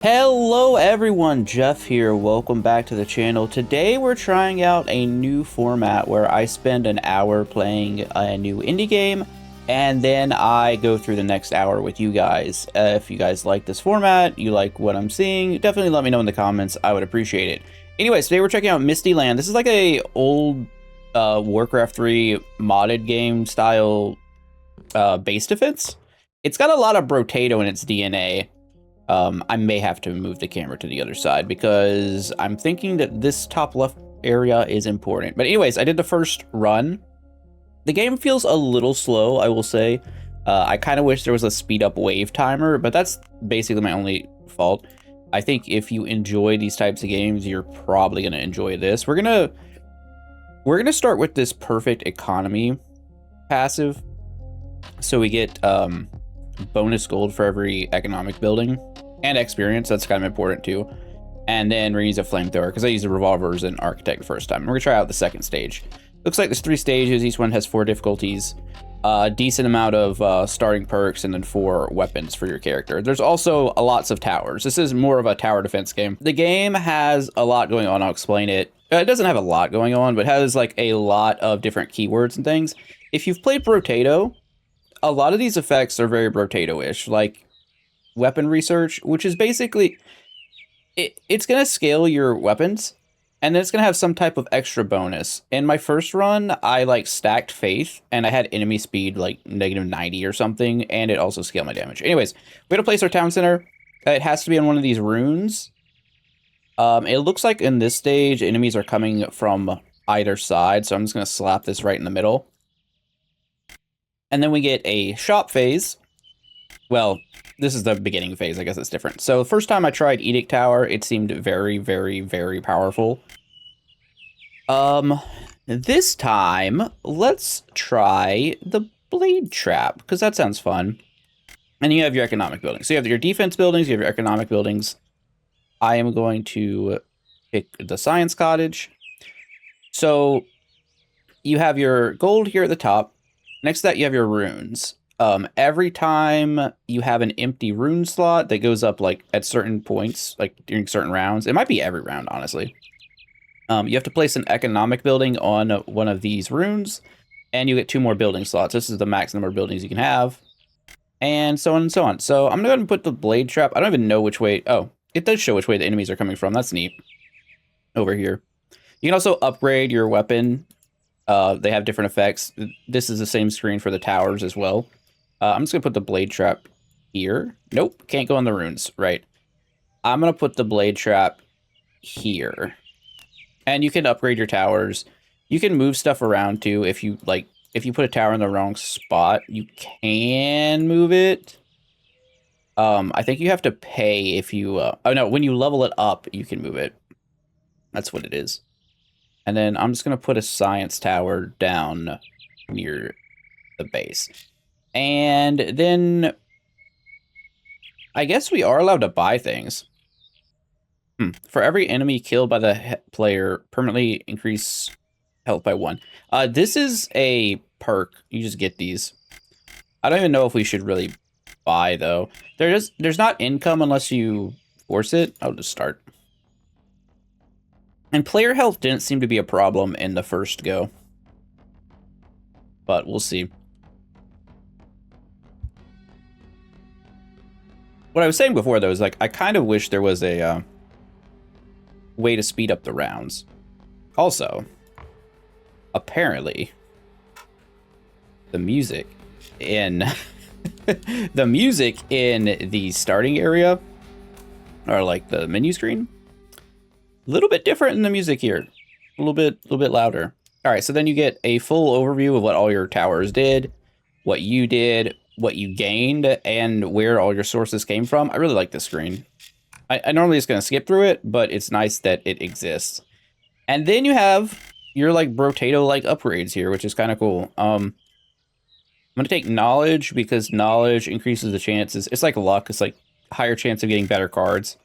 Hello everyone, Jeff here. Welcome back to the channel. Today we're trying out a new format where I spend an hour playing a new indie game and then I go through the next hour with you guys. If you guys like this format, you like what I'm seeing, definitely let me know in the comments. I would appreciate it. Anyways, today we're checking out Misty Land. This is like a old Warcraft 3 modded game style base defense. It's got a lot of Brotato in its DNA. I may have to move the camera to the other side because I'm thinking that this top left area is important. But anyways, I did the first run. The game feels a little slow, I will say. I kind of wish there was a speed up wave timer, but that's basically my only fault. I think if you enjoy these types of games, you're probably going to enjoy this. We're gonna start with this perfect economy passive. So we get bonus gold for every economic building. And experience, that's kind of important too. And then we're gonna use a flamethrower because I used a revolver as an architect the first time. We're gonna try out the second stage. Looks like there's 3 stages. Each one has 4 difficulties. Decent amount of starting perks and then 4 weapons for your character. There's also lots of towers. This is more of a tower defense game. The game has a lot going on. I'll explain it. It doesn't have a lot going on, but has like a lot of different keywords and things. If you've played Brotato, a lot of these effects are very Brotato-ish. Like weapon research, which is basically it's gonna scale your weapons and then it's gonna have some type of extra bonus. In my first run, I like stacked faith and I had enemy speed like -90 or something, and it also scaled my damage. Anyways, we gotta place our town center. It has to be on one of these runes. It looks like in this stage enemies are coming from either side, so I'm just gonna slap this right in the middle. And then we get a shop phase. Well, this is the beginning phase. I guess it's different. So the first time I tried Edict Tower, it seemed very, very, very powerful. This time, let's try the Blade Trap, because that sounds fun. And you have your economic buildings. So you have your defense buildings, you have your economic buildings. I am going to pick the Science Cottage. So you have your gold here at the top. Next to that, you have your runes. Every time you have an empty rune slot that goes up like at certain points, like during certain rounds, it might be every round, honestly. You have to place an economic building on one of these runes, and you get 2 more building slots. This is the max number of buildings you can have, and so on and so on. So I'm gonna go ahead and put the blade trap. I don't even know which way. Oh, it does show which way the enemies are coming from. That's neat. Over here, you can also upgrade your weapon. They have different effects. This is the same screen for the towers as well. I'm just going to put the blade trap here. Nope, can't go on the runes. Right. I'm going to put the blade trap here. And you can upgrade your towers. You can move stuff around too. If you put a tower in the wrong spot, you can move it. I think you have to pay if you... oh no, when you level it up, you can move it. That's what it is. And then I'm just going to put a science tower down near the base. And then I guess we are allowed to buy things. For every enemy killed by the player, permanently increase health by 1. This is a perk. You just get these. I don't even know if we should really buy, though. There's not income unless you force it. I'll just start. And player health didn't seem to be a problem in the first go. But we'll see. What I was saying before, though, is like I kind of wish there was a way to speed up the rounds. Also, apparently, the music in the starting area, or like the menu screen, a little bit different in the music here, a little bit louder. All right, so then you get a full overview of what all your towers did, what you did, what you gained, and where all your sources came from. I really like this screen. I normally just gonna skip through it, but it's nice that it exists. And then you have your like Brotato like upgrades here, which is kind of cool. I'm gonna take knowledge because knowledge increases the chances. It's like luck. It's like higher chance of getting better cards.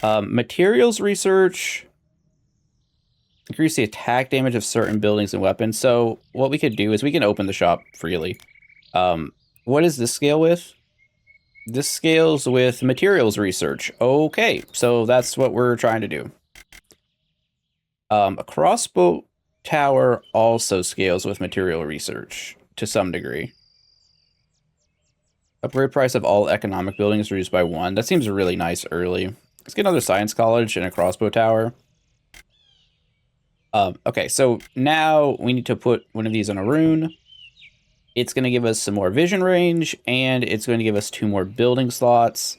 Materials research. Increase the attack damage of certain buildings and weapons. So what we could do is we can open the shop freely. What is this scale with? This scales with materials research. Okay, so that's what we're trying to do. A crossbow tower also scales with material research to some degree. Upgrade price of all economic buildings reduced by 1. That seems really nice early. Let's get another science college and a crossbow tower. Okay, so now we need to put one of these on a rune. It's going to give us some more vision range, and it's going to give us 2 more building slots.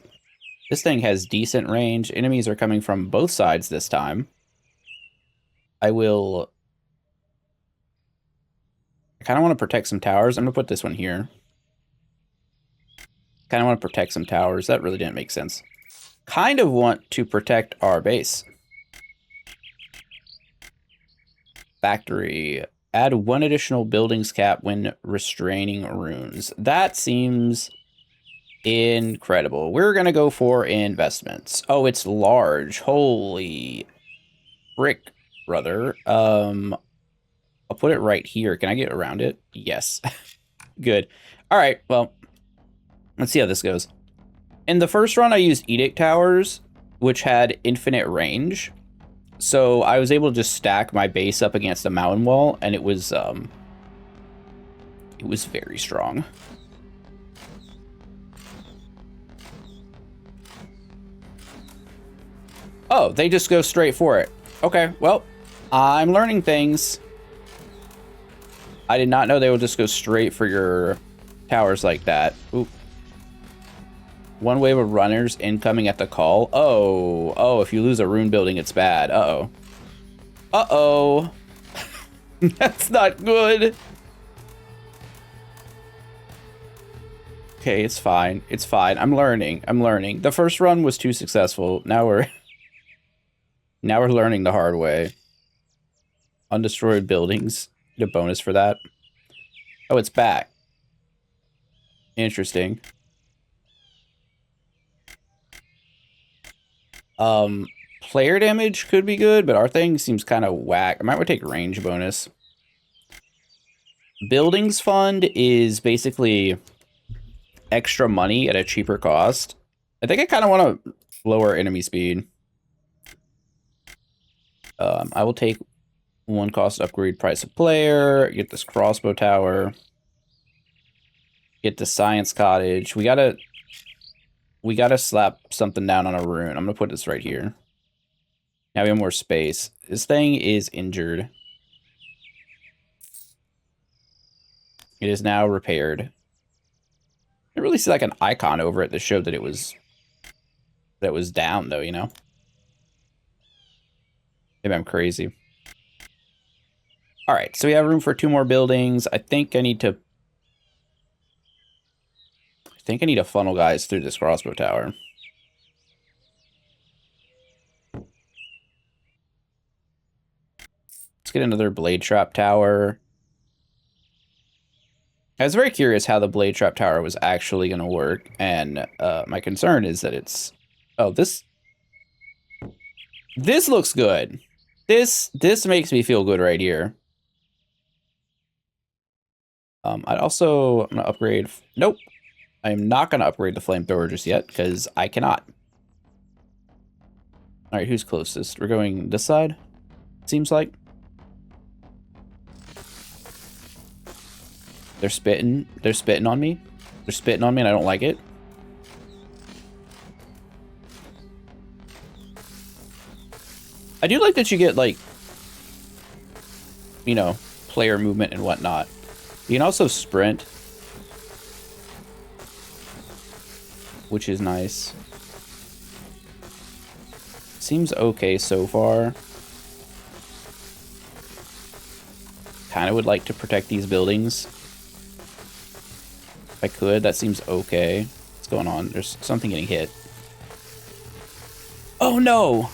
This thing has decent range. Enemies are coming from both sides this time. I kind of want to protect some towers. I'm going to put this one here. Kind of want to protect some towers. That really didn't make sense. Kind of want to protect our base. Factory. Add 1 additional buildings cap when restraining runes. That seems incredible. We're going to go for investments. Oh, it's large. Holy frick, brother. I'll put it right here. Can I get around it? Yes. Good. All right, well, let's see how this goes. In the first run, I used Edict Towers, which had infinite range. So I was able to just stack my base up against a mountain wall, and it was very strong. Oh, they just go straight for it. Okay, well, I'm learning things. I did not know they would just go straight for your towers like that. Oop. 1 wave of runners incoming at the call. Oh, if you lose a rune building, it's bad. Uh-oh. That's not good. Okay, it's fine. It's fine. I'm learning. The first run was too successful. Now we're learning the hard way. Undestroyed buildings. Get a bonus for that. Oh, it's back. Interesting. Player damage could be good, but our thing seems kind of whack. I might want to take range bonus. Buildings fund is basically extra money at a cheaper cost. I think I kind of want to lower enemy speed. I will take 1 cost upgrade price of player, get this crossbow tower, get the science cottage. We gotta slap something down on a rune. I'm gonna put this right here. Now we have more space. This thing is injured. It is now repaired. I really see like an icon over it that showed that it was down though, you know? Maybe I'm crazy. All right, so we have room for 2 more buildings. I think I need to funnel guys through this crossbow tower. Let's get another blade trap tower. I was very curious how the blade trap tower was actually going to work, and my concern is that it's... Oh, this looks good. This makes me feel good right here. I'm going to upgrade... Nope. I'm not going to upgrade the flamethrower just yet, because I cannot. All right, who's closest? We're going this side, seems like. They're spitting. They're spitting on me. They're spitting on me, and I don't like it. I do like that you get, like, you know, player movement and whatnot. You can also sprint, which is nice. Seems okay so far. Kind of would like to protect these buildings. If I could, that seems okay. What's going on? There's something getting hit. Oh no!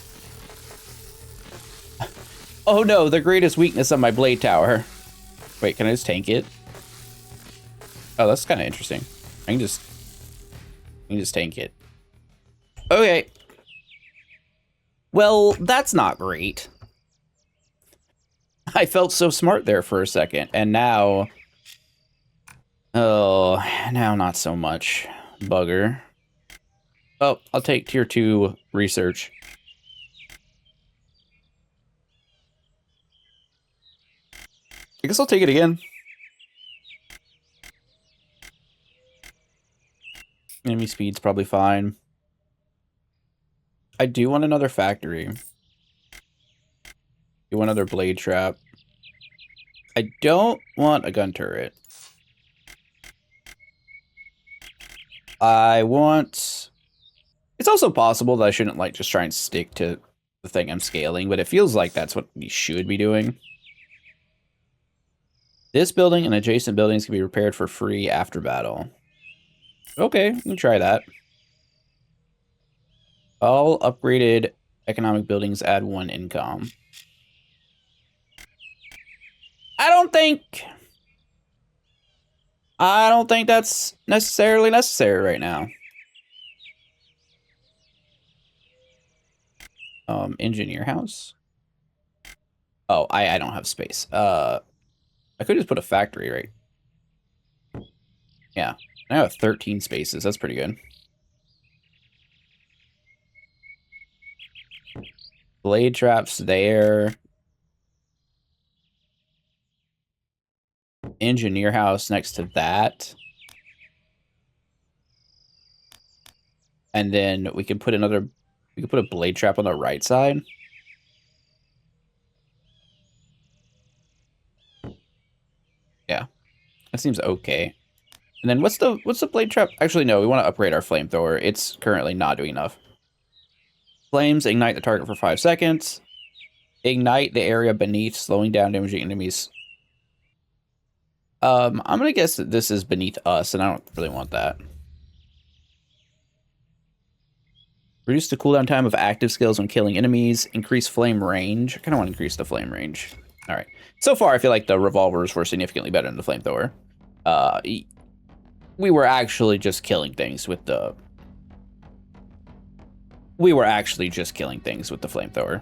Oh no, the greatest weakness of my blade tower. Wait, can I just tank it? Oh, that's kind of interesting. I can just tank it. Okay. Well, that's not great. I felt so smart there for a second, and now... Oh, now not so much. Bugger. Oh, I'll take tier 2 research. I guess I'll take it again. Enemy speed's probably fine. I do want another factory. Do want another blade trap. I don't want a gun turret. I want... It's also possible that I shouldn't, like, just try and stick to the thing I'm scaling, but it feels like that's what we should be doing. This building and adjacent buildings can be repaired for free after battle. Okay, we can try that. All upgraded economic buildings add 1 income. I don't think that's necessarily necessary right now. Engineer house. Oh, I don't have space. I could just put a factory, right? Yeah. I have 13 spaces. That's pretty good. Blade traps there. Engineer house next to that. And then we can put another... We could put a blade trap on the right side. Yeah. That seems okay. And then what's the blade trap? Actually, no, we want to upgrade our flamethrower. It's currently not doing enough. Flames ignite the target for 5 seconds. Ignite the area beneath, slowing down damaging enemies. I'm gonna guess that this is beneath us, and I don't really want that. Reduce the cooldown time of active skills when killing enemies. Increase flame range. I kind of want to increase the flame range. All right. So far, I feel like the revolvers were significantly better than the flamethrower. We were actually just killing things with the... We were actually just killing things with the flamethrower.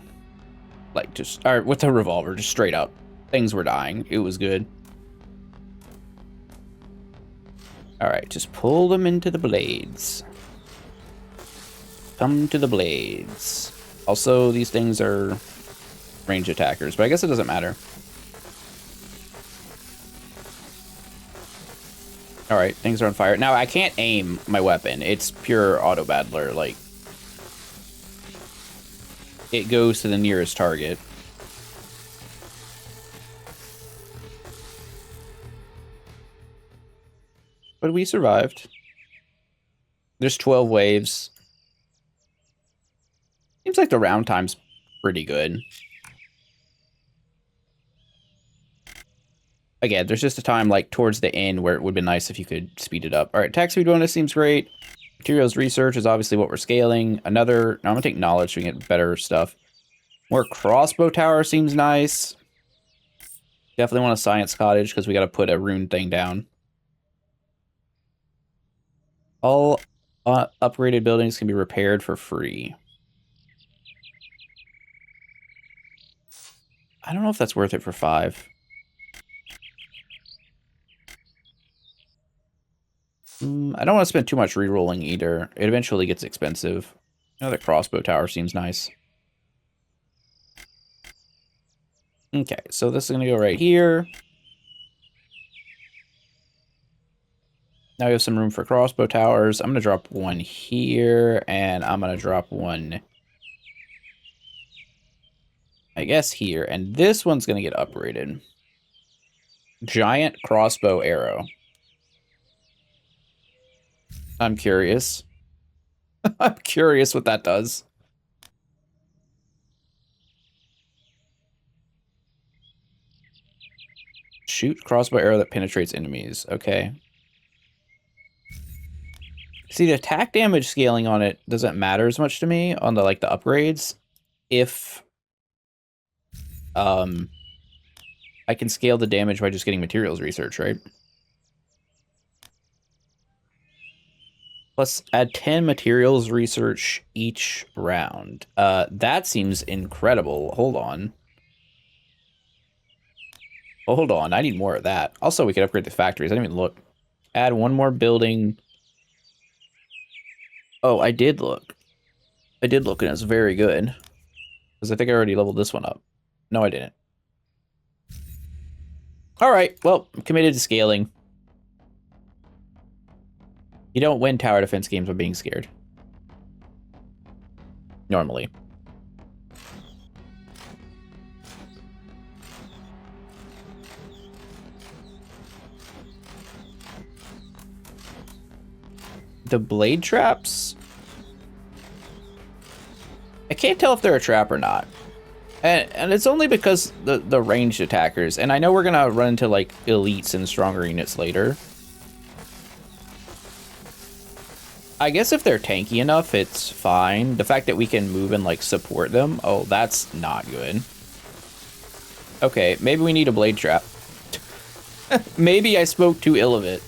Like, just... Or with the revolver, just straight up. Things were dying. It was good. Alright, just pull them into the blades. Come to the blades. Also, these things are range attackers, but I guess it doesn't matter. Alright, things are on fire. Now, I can't aim my weapon. It's pure auto-battler. Like, it goes to the nearest target. But we survived. There's 12 waves. Seems like the round time's pretty good. Again, there's just a time like towards the end where it would be nice if you could speed it up. All right, attack speed bonus seems great. Materials research is obviously what we're scaling. Another, no, I'm gonna take knowledge so we can get better stuff. More crossbow tower seems nice. Definitely want a science cottage because we got to put a rune thing down. All upgraded buildings can be repaired for free. I don't know if that's worth it for 5. I don't want to spend too much rerolling either. It eventually gets expensive. Another crossbow tower seems nice. Okay, so this is going to go right here. Now we have some room for crossbow towers. I'm going to drop one here, and I'm going to drop one, I guess, here. And this one's going to get upgraded. Giant crossbow arrow. I'm curious. I'm curious what that does. Shoot crossbow arrow that penetrates enemies. Okay. See, the attack damage scaling on it doesn't matter as much to me on the like the upgrades. If I can scale the damage by just getting materials research, right? Plus add 10 materials research each round. That seems incredible. Hold on. Hold on, I need more of that. Also, we could upgrade the factories. I didn't even look. Add one more building. Oh, I did look. I did look and it's very good. Because I think I already leveled this one up. No, I didn't. Alright, well, I'm committed to scaling. You don't win tower defense games by being scared. Normally. The blade traps? I can't tell if they're a trap or not. And it's only because the ranged attackers, and I know we're gonna run into like elites and stronger units later. I guess if they're tanky enough, it's fine. The fact that we can move and like support them, oh, that's not good. Okay, maybe we need a blade trap. Maybe I spoke too ill of it.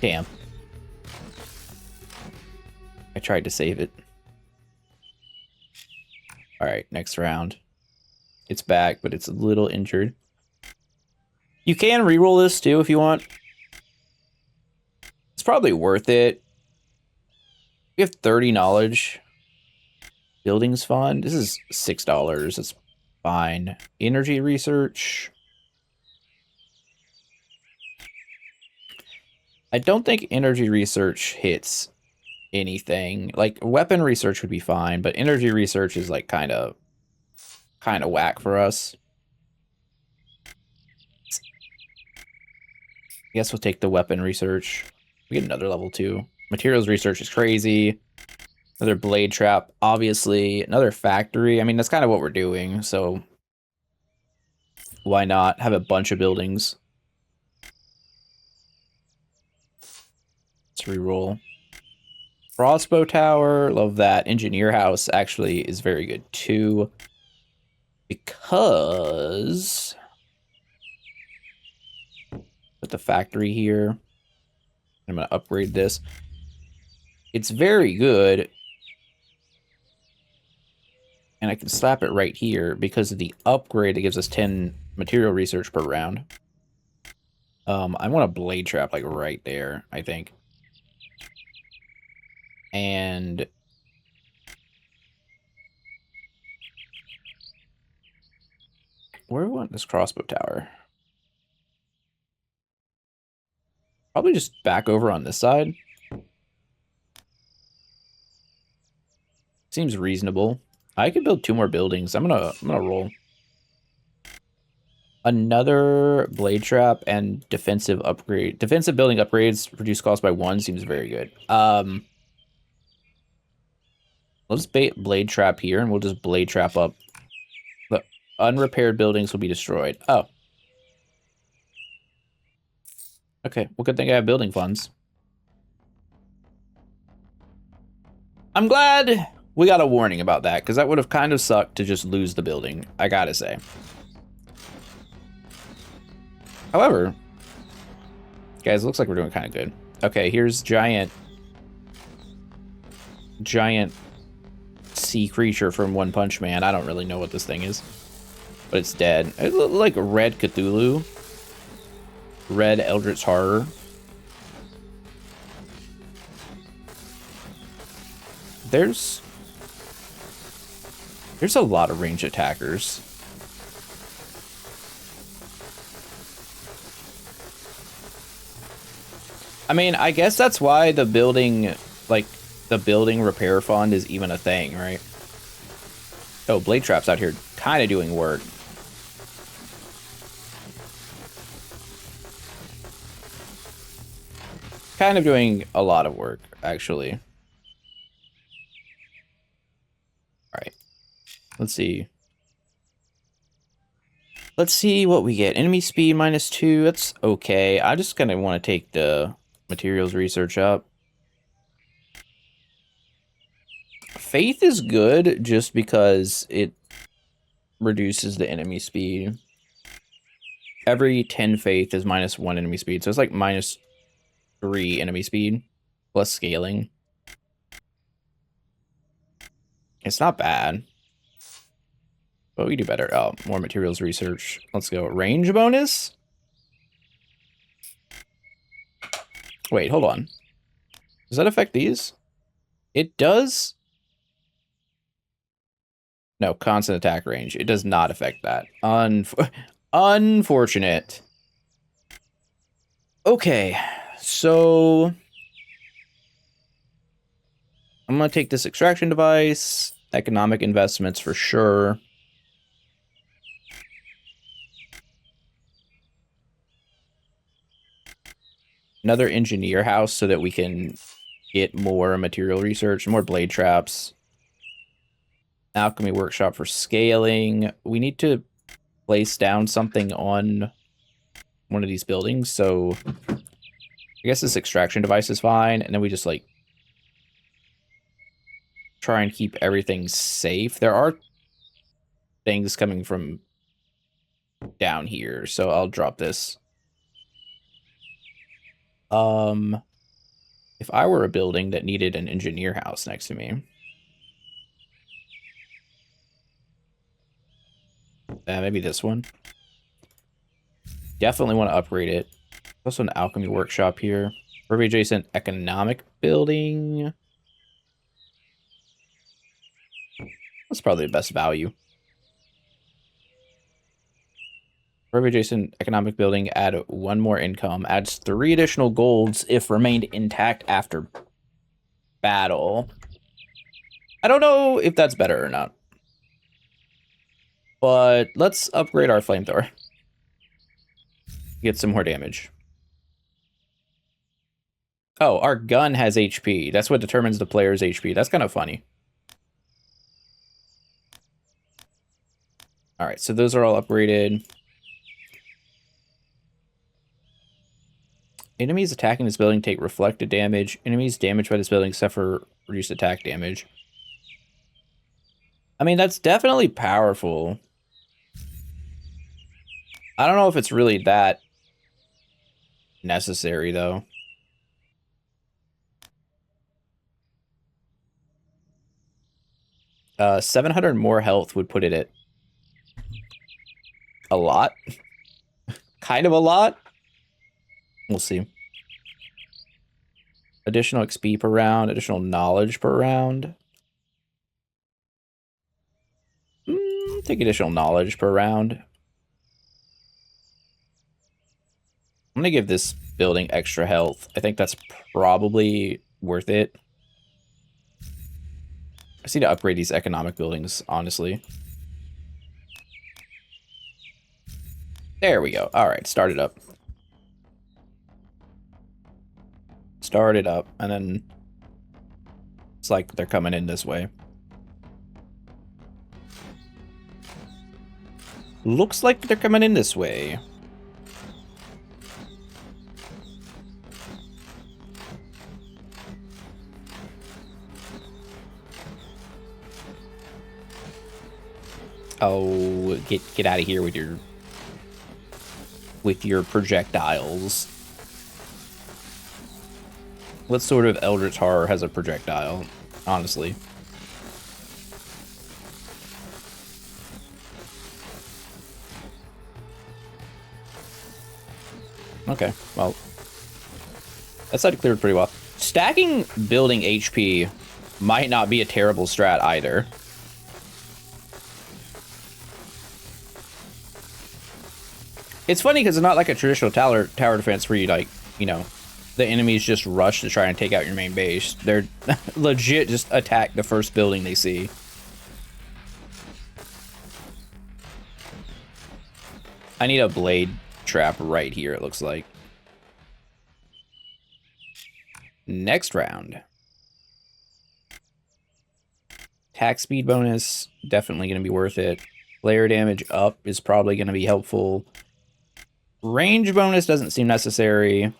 Damn. I tried to save it. Alright, next round. It's back, but it's a little injured. You can reroll this too if you want. It's probably worth it. We have 30 knowledge. Buildings fund. This is $6. It's fine. Energy research. I don't think energy research hits anything. Like weapon research would be fine, but energy research is like kind of whack for us. I guess we'll take the weapon research. We get another level 2. Materials research is crazy. Another blade trap, obviously. Another factory. I mean, that's kind of what we're doing, so why not have a bunch of buildings? Let's reroll. Crossbow tower, love that. Engineer house actually is very good too, because put the factory here. I'm gonna upgrade this. It's very good, and I can slap it right here because of the upgrade. It gives us 10 material research per round. I want a blade trap like right there, I think. And where do we want this crossbow tower? Probably just back over on this side. Seems reasonable. I could build 2 more buildings. I'm gonna roll. Another blade trap and defensive upgrade. Defensive building upgrades reduce cost by 1 seems very good. Let's bait blade trap here, and we'll just blade trap up. The unrepaired buildings will be destroyed. Oh. Okay, well, good thing I have building funds. I'm glad we got a warning about that, because that would have kind of sucked to just lose the building, I gotta say. However, guys, looks like we're doing kind of good. Okay, here's giant sea creature from One Punch Man. I don't really know what this thing is, but it's dead. It looks like Red Cthulhu. Red Eldritch Horror. There's a lot of ranged attackers. I mean, I guess that's why the building, like, the building repair fund is even a thing, right? Oh, blade traps out here kind of doing work. Kind of doing a lot of work, actually. Alright. Let's see. Let's see what we get. Enemy speed -2. That's okay. I just kind of want to take the materials research up. Faith is good just because it reduces the enemy speed. Every 10 faith is -1 enemy speed. So it's like -3 enemy speed plus scaling. It's not bad. But we do better. Oh, more materials research. Let's go. Range bonus? Wait, hold on. Does that affect these? It does. No, constant attack range. It does not affect that. Unfortunate. Okay, so I'm gonna take this extraction device. Economic investments for sure. Another engineer house so that we can get more material research, more blade traps. Alchemy workshop for scaling. We need to place down something on one of these buildings, so I guess this extraction device is fine, and then we just like try and keep everything safe. There are things coming from down here, so I'll drop this. If I were a building that needed an engineer house next to me, maybe this one. Definitely want to upgrade it. Also an alchemy workshop here. Urban adjacent economic building. That's probably the best value. Urban adjacent economic building, add 1 more income. Adds 3 additional golds if remained intact after battle. I don't know if that's better or not. But let's upgrade our flamethrower. Get some more damage. Oh, our gun has HP. That's what determines the player's HP. That's kind of funny. Alright, so those are all upgraded. Enemies attacking this building take reflected damage. Enemies damaged by this building suffer reduced attack damage. I mean, that's definitely powerful. I don't know if it's really that necessary, though. Uh, 700 more health would put it at a lot. Kind of a lot. We'll see. Additional XP per round, additional knowledge per round. Take additional knowledge per round. I'm gonna give this building extra health. I think that's probably worth it. I just need to upgrade these economic buildings, honestly. There we go. All right, start it up. Start it up, and then it's like they're coming in this way. Looks like they're coming in this way. Oh, get out of here with your projectiles. What sort of Eldritch Horror has a projectile, honestly? Okay, well, that side cleared pretty well. Stacking building HP might not be a terrible strat either. It's funny because it's not like a traditional tower defense where you, like, you know, the enemies just rush to try and take out your main base. They're legit just attack the first building they see. I need a blade trap right here, it looks like. Next round. Attack speed bonus, definitely going to be worth it. Player damage up is probably going to be helpful. Range bonus doesn't seem necessary.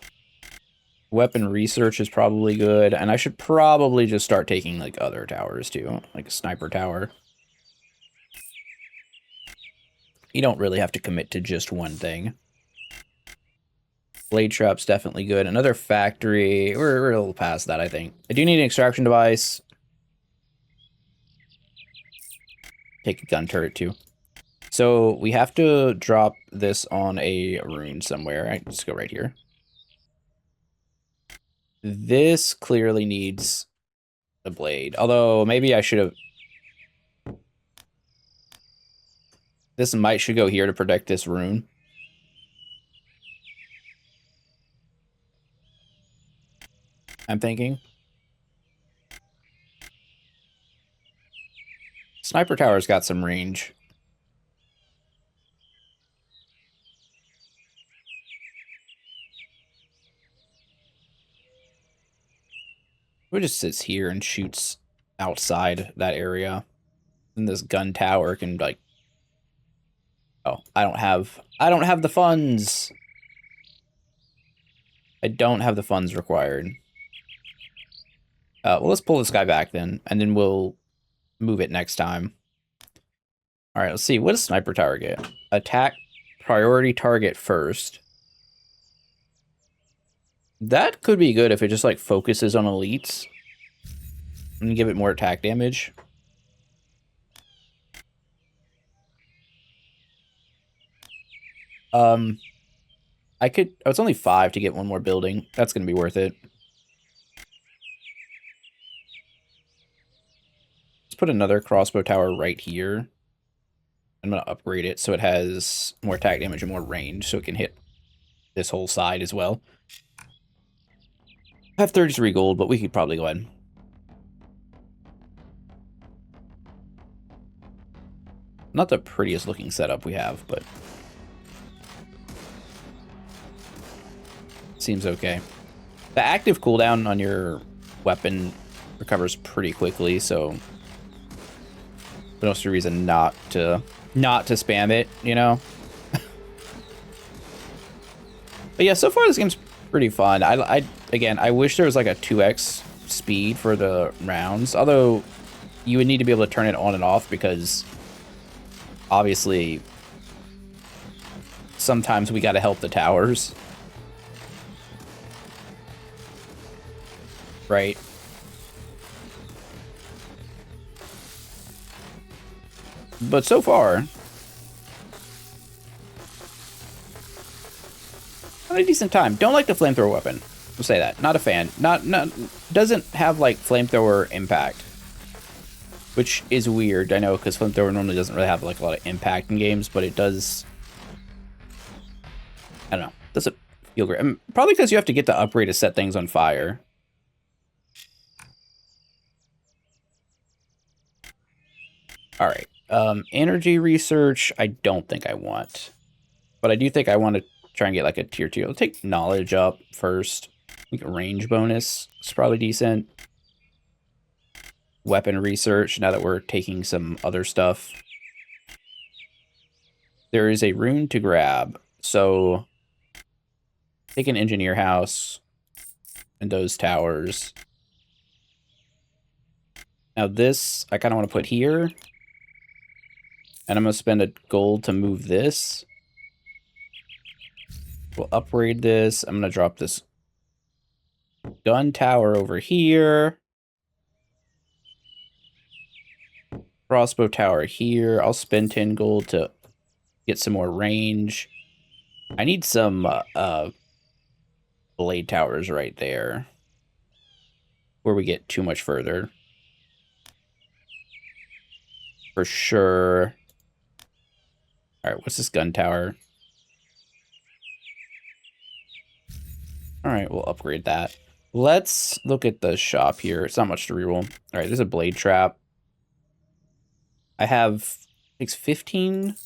Weapon research is probably good. And I should probably just start taking, like, other towers, too. Like a sniper tower. You don't really have to commit to just one thing. Blade trap's definitely good. Another factory. We're a little past that, I think. I do need an extraction device. Take a gun turret, too. So we have to drop this on a rune somewhere. Right, let's go right here. This clearly needs a blade. Although, maybe I should have... This should go here to protect this rune. I'm thinking. Sniper tower's got some range. It just sits here and shoots outside that area. And this gun tower can, like... Oh, I don't have the funds. I don't have the funds required. Well, let's pull this guy back then, and then we'll move it next time. All right, let's see. What does sniper tower get? Attack priority target first. That could be good if it just, like, focuses on elites. And give it more attack damage. I could... Oh, it's only 5 to get one more building. That's going to be worth it. Let's put another crossbow tower right here. I'm going to upgrade it so it has more attack damage and more range, so it can hit this whole side as well. I have 33 gold, but we could probably go ahead. Not the prettiest looking setup we have, but... Seems okay. The active cooldown on your weapon recovers pretty quickly, so... no reason not to spam it, you know? But yeah, so far this game's pretty fun. Again, I wish there was like a 2x speed for the rounds, although you would need to be able to turn it on and off because obviously sometimes we got to help the towers. Right? But so far, had a decent time. Don't like the flamethrower weapon. We'll say that. Not a fan. Not doesn't have like flamethrower impact, which is weird. I know because flamethrower normally doesn't really have like a lot of impact in games, but it does. I don't know. Doesn't feel great. Probably because you have to get the upgrade to set things on fire. All right. Energy research, I don't think I want. But I do think I want to try and get like a tier 2. I'll take knowledge up first. I think a range bonus is probably decent. Weapon research, now that we're taking some other stuff. There is a rune to grab. So take an engineer house and those towers. Now this, I kind of want to put here. And I'm going to spend a gold to move this. We'll upgrade this. I'm going to drop this gun tower over here. Crossbow tower here. I'll spend 10 gold to get some more range. I need some blade towers right there. Before we get too much further. For sure. Alright, what's this gun tower? Alright, we'll upgrade that. Let's look at the shop here. It's not much to reroll. Alright, there's a blade trap. I have... Takes 15.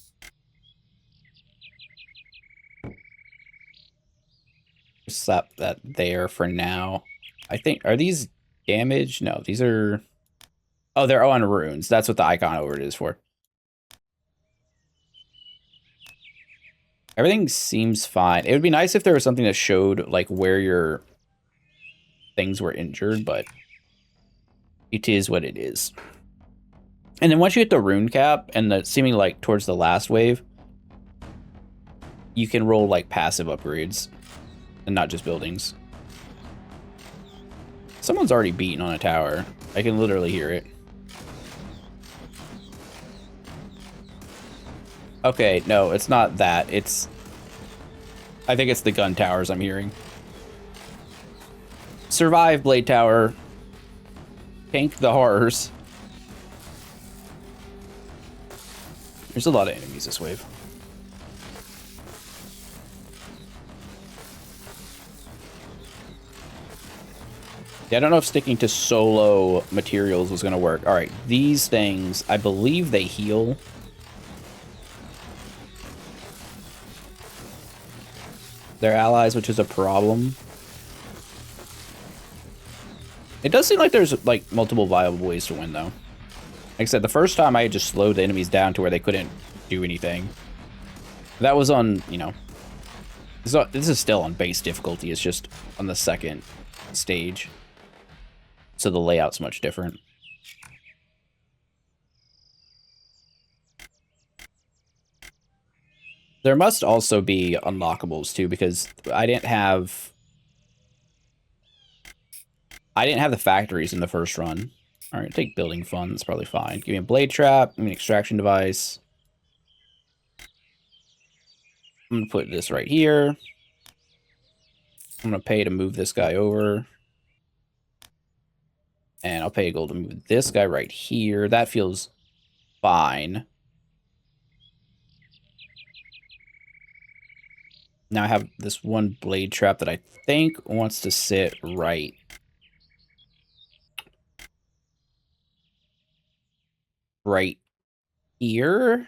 Slap that there for now. I think... Are these damage? No, these are... Oh, they're on runes. That's what the icon over it is for. Everything seems fine. It would be nice if there was something that showed like where your things were injured, but it is what it is. And then once you hit the rune cap and the seeming like towards the last wave, you can roll like passive upgrades and not just buildings. Someone's already beaten on a tower. I can literally hear it. Okay, no, it's not that. It's... I think it's the gun towers I'm hearing. Survive, Blade Tower. Tank the horrors. There's a lot of enemies this wave. Yeah, I don't know if sticking to solo materials was going to work. All right, these things, I believe they heal. Their allies, which is a problem. It does seem like there's, like, multiple viable ways to win, though. Like I said, the first time I just slowed the enemies down to where they couldn't do anything. That was on, you know... This is still on base difficulty. It's just on the second stage. So the layout's much different. There must also be unlockables, too, because I didn't have the factories in the first run. All right, take building fun. That's probably fine. Give me a blade trap. Give me an extraction device. I'm going to put this right here. I'm going to pay to move this guy over. And I'll pay a gold to move this guy right here. That feels fine. Now I have this one blade trap that I think wants to sit right here.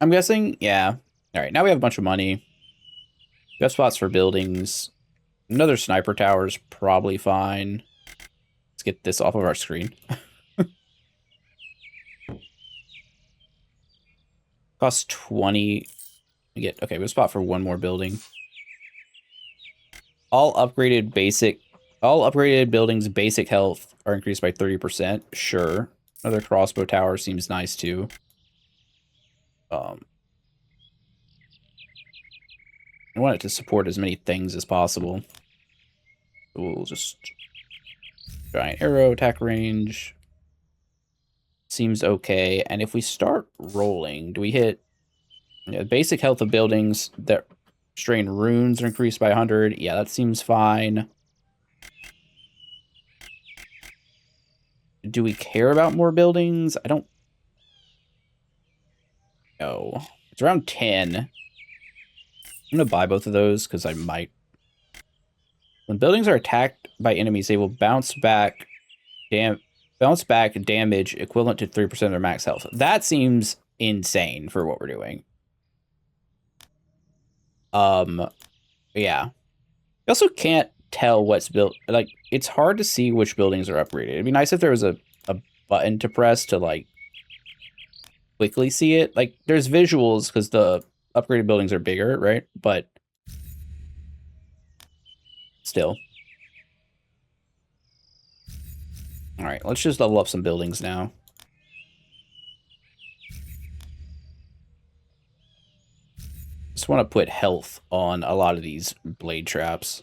I'm guessing, yeah. All right, now we have a bunch of money. We have spots for buildings. Another sniper tower is probably fine. Let's get this off of our screen. Costs 20. Okay, we have a spot for one more building. All upgraded buildings' basic health are increased by 30%. Sure. Another crossbow tower seems nice too. I want it to support as many things as possible. We'll just... Giant arrow, attack range. Seems okay. And if we start rolling, do we hit... Yeah, basic health of buildings that strain runes are increased by 100. Yeah, that seems fine. Do we care about more buildings? I don't know. It's around 10. I'm going to buy both of those because I might. When buildings are attacked by enemies, they will bounce back damage equivalent to 3% of their max health. That seems insane for what we're doing. Yeah. You also can't tell what's built. Like, it's hard to see which buildings are upgraded. It'd be nice if there was a button to press to, like, quickly see it. Like, there's visuals because the upgraded buildings are bigger, right? But still. All right, let's just level up some buildings now. Just want to put health on a lot of these blade traps.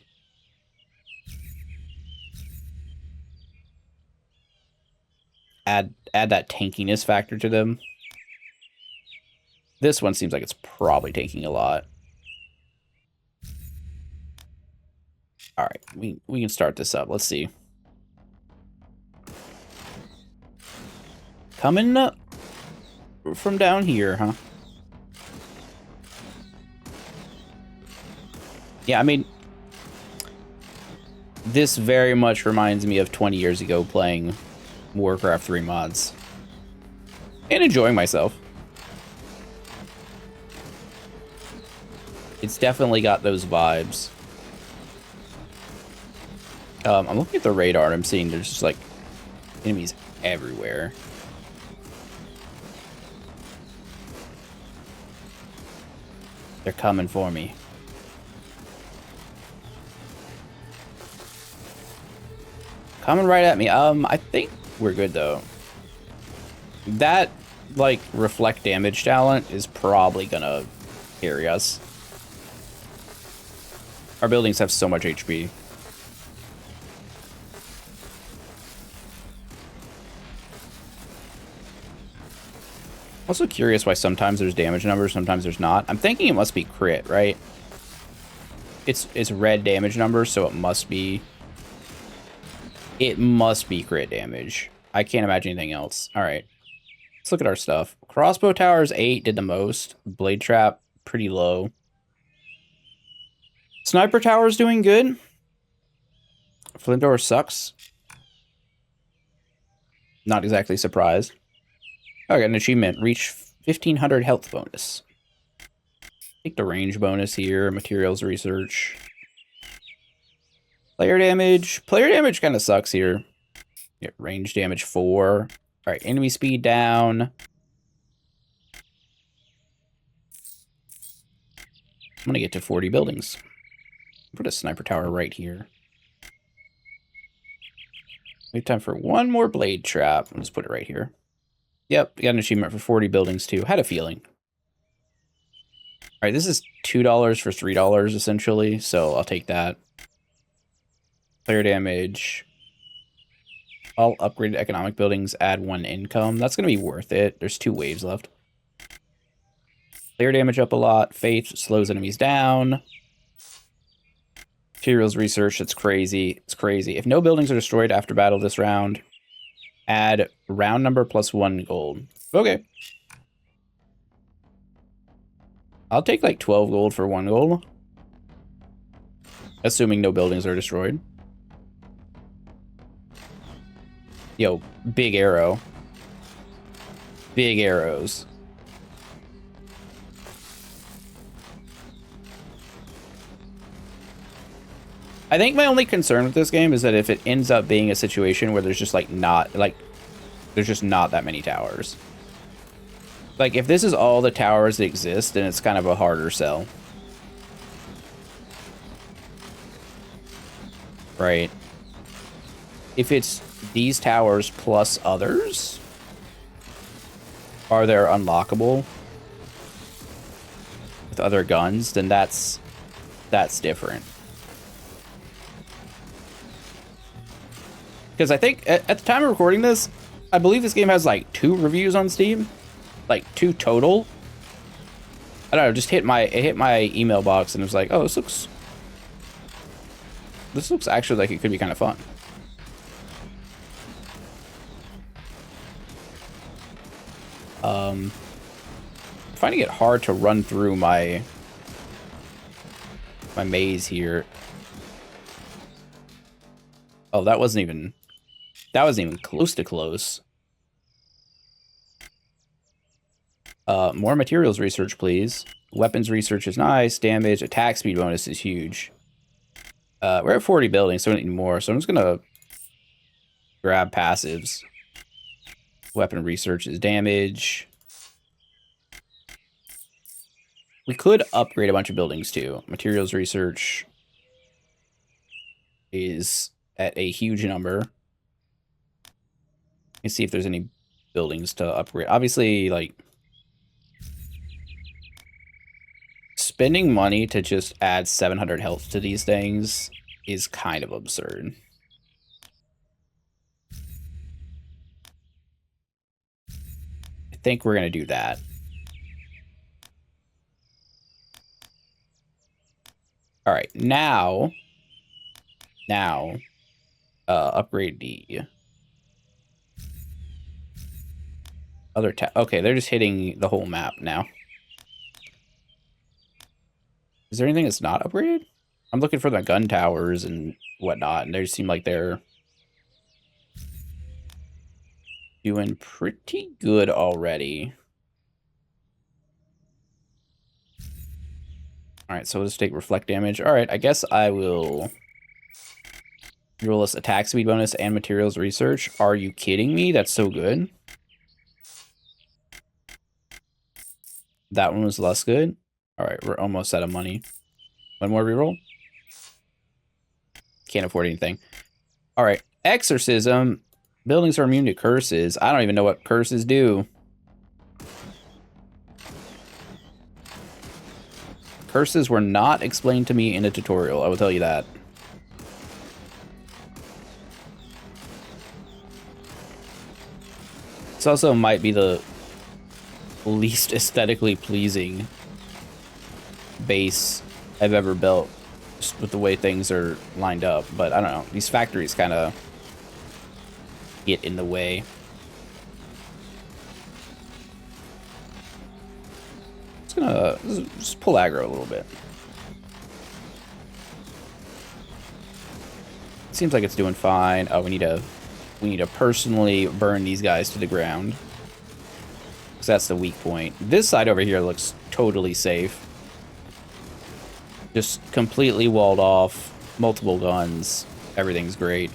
Add that tankiness factor to them. This one seems like it's probably taking a lot. All right, we can start this up. Let's see. Coming up from down here, huh? Yeah, I mean, this very much reminds me of 20 years ago playing Warcraft 3 mods. And enjoying myself. It's definitely got those vibes. I'm looking at the radar and I'm seeing there's just like enemies everywhere. They're coming for me. Coming right at me. I think we're good though. That like reflect damage talent is probably gonna carry us. Our buildings have so much HP. Also curious why sometimes there's damage numbers, sometimes there's not. I'm thinking it must be crit, right? it's red damage numbers, so it must be crit damage. I can't imagine anything else. All right, let's look at our stuff. Crossbow towers 8 did the most. Blade trap pretty low. Sniper tower's doing good. Flint door sucks. Not exactly surprised. Oh, I got an achievement. Reach 1500 health bonus. Take the range bonus here. Materials research. Player damage. Player damage kind of sucks here. Get range damage 4. All right, enemy speed down. I'm gonna get to 40 buildings. Put a sniper tower right here. We have time for one more blade trap. I'll just put it right here. Yep, got an achievement for 40 buildings too. Had a feeling. All right, this is $2 for $3 essentially, so I'll take that. Player damage. All upgraded economic buildings add 1 income. That's going to be worth it. There's 2 waves left. Player damage up a lot. Faith slows enemies down. Materials research, it's crazy. It's crazy. If no buildings are destroyed after battle this round, add round number plus 1 gold. Okay. I'll take like 12 gold for 1 gold. Assuming no buildings are destroyed. Yo, big arrow. Big arrows. I think my only concern with this game is that if it ends up being a situation where there's just like there's just not that many towers. Like if this is all the towers that exist, then it's kind of a harder sell. Right. If it's these towers plus others, are there unlockable with other guns, then that's different. Because I think at the time of recording this, I believe this game has like 2 reviews on Steam, like 2 total. I don't know, just hit my email box and it was like, oh, this looks actually like it could be kind of fun. Finding it hard to run through my maze here. Oh, that wasn't even close to close. More materials research, please. Weapons research is nice. Damage, attack speed bonus is huge. We're at 40 buildings, so we don't need more. So I'm just gonna grab passives. Weapon research is damage. We could upgrade a bunch of buildings too. Materials research is at a huge number. Let's see if there's any buildings to upgrade. Obviously, like, spending money to just add 700 health to these things is kind of absurd. I think we're going to do that. All right, now, upgrade the other okay, they're just hitting the whole map now. Is there anything that's not upgraded? I'm looking for the gun towers and whatnot, and they seem like they're doing pretty good already. All right, so we'll just take reflect damage. All right, I guess I will roll this attack speed bonus and materials research. Are you kidding me? That's so good. That one was less good. All right, we're almost out of money. One more reroll. Can't afford anything. All right, exorcism. Buildings are immune to curses. I don't even know what curses do. Curses were not explained to me in a tutorial, I will tell you that. This also might be the least aesthetically pleasing base I've ever built. just with the way things are lined up. But I don't know. These factories kind of get in the way. It's gonna just pull aggro a little bit. Seems like it's doing fine. Oh, we need to personally burn these guys to the ground, because that's the weak point. This side over here looks totally safe. Just completely walled off, multiple guns, everything's great.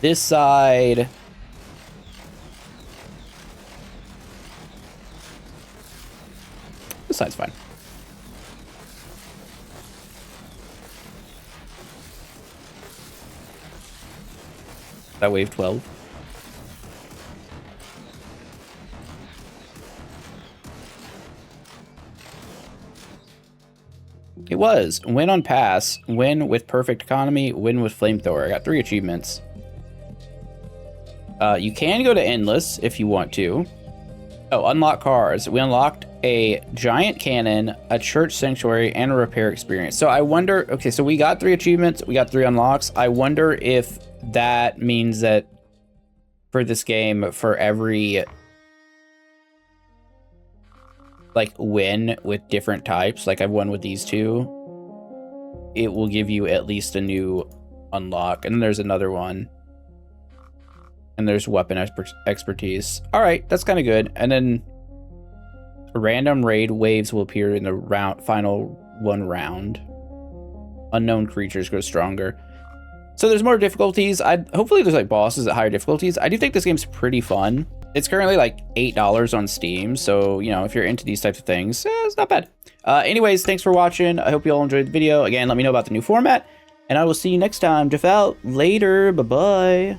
This side, this side's fine. That wave 12. It was win on pass, win with perfect economy, win with flamethrower. I got 3 achievements. You can go to endless if you want to. Oh, unlock cars. We unlocked a giant cannon, a church sanctuary, and a repair experience. So I wonder, okay, so we got 3 achievements, we got 3 unlocks. I wonder if that means that for this game, for every like win with different types, like I've won with these 2, it will give you at least a new unlock. And then there's another one. And there's weapon expertise. All right, that's kind of good. And then random raid waves will appear in the final 1 round. Unknown creatures grow stronger. So there's more difficulties. Hopefully there's like bosses at higher difficulties. I do think this game's pretty fun. It's currently like $8 on Steam. So, you know, if you're into these types of things, it's not bad. Anyways, thanks for watching. I hope you all enjoyed the video. Again, let me know about the new format. And I will see you next time. Jeff out. Later. Bye-bye.